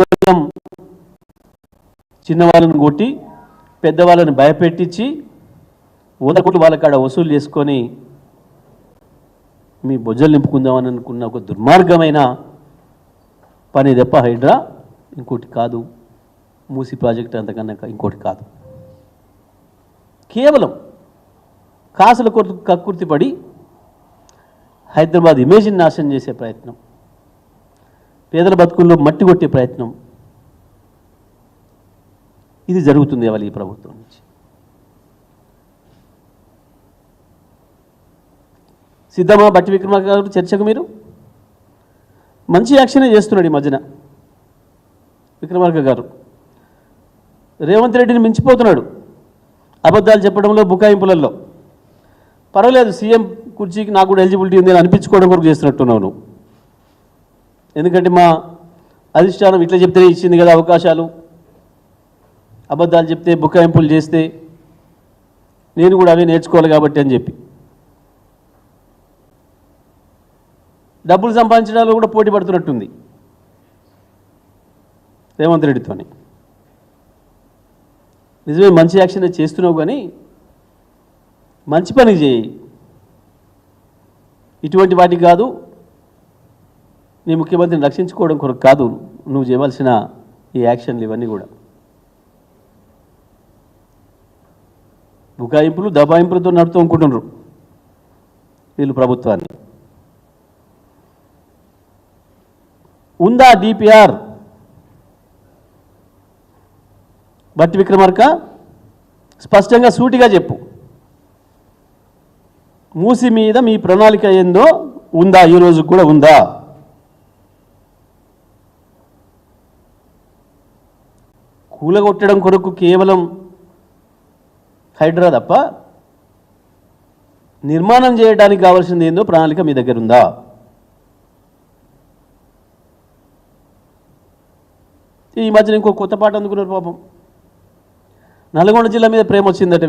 కేవలం చిన్నవాళ్ళని కొట్టి పెద్దవాళ్ళని భయపెట్టించి 100 కోట్లు వాళ్ళ కాడ వసూలు చేసుకొని మీ బొజ్జలు నింపుకుందామని అనుకున్న ఒక దుర్మార్గమైన పని తప్ప హైడ్రా ఇంకోటి కాదు. మూసి ప్రాజెక్ట్ అంతకన్నా ఇంకోటి కాదు. కేవలం కాసుల కక్కుర్తి పడి హైదరాబాద్ ఇమేజ్ని నాశనం చేసే ప్రయత్నం, పేదల బతుకుల్లో మట్టి కొట్టే ప్రయత్నం ఇది జరుగుతుంది ఇవాళ ఈ ప్రభుత్వం నుంచి. సిద్ధమా బట్టి విక్రమార్క గారు చర్చకు? మీరు మంచి యాక్షనే చేస్తున్నాడు ఈ మధ్యన విక్రమార్క గారు. రేవంత్ రెడ్డిని మించిపోతున్నాడు అబద్ధాలు చెప్పడంలో, బుకాయింపులలో. పర్వాలేదు, సీఎం కుర్చీకి నాకు కూడా ఎలిజిబిలిటీ ఉంది అని అనిపించుకోవడం కొరకు చేస్తున్నట్టున్నావు నువ్వు. ఎందుకంటే మా అధిష్టానం ఇట్లా చెప్తేనే ఇచ్చింది కదా అవకాశాలు, అబద్ధాలు చెప్తే బుకాయింపులు చేస్తే నేను కూడా అవే నేర్చుకోవాలి కాబట్టి అని చెప్పి డబ్బులు సంపాదించడంలో కూడా పోటీ పడుతున్నట్టుంది రేవంత్ రెడ్డితోని. నిజమే, మంచి యాక్షన్ చేస్తున్నావు, కానీ మంచి పని చేయి. ఇటువంటి వాటికి కాదు, నీ ముఖ్యమంత్రిని రక్షించుకోవడం కొరకు కాదు నువ్వు చేయవలసిన ఈ యాక్షన్లు ఇవన్నీ కూడా. బుకాయింపులు దబాయింపులతో నడుతూ అనుకుంటున్నారు వీళ్ళు ప్రభుత్వాన్ని. ఉందా డిపిఆర్? బట్టి విక్రమార్క స్పష్టంగా సూటిగా చెప్పు. మూసి మీద మీ ప్రణాళిక ఏందో ఉందా? ఈ రోజు కూడా ఉందా? కూలగొట్టడం కొరకు కేవలం హైడ్రా తప్ప నిర్మాణం చేయడానికి కావాల్సింది ఏందో ప్రణాళిక మీ దగ్గర ఉందా? ఈ మధ్యన ఇంకో కొత్త పాట అందుకున్నారు పాపం. నల్గొండ జిల్లా మీద ప్రేమ వచ్చిందట వీళ్ళకి.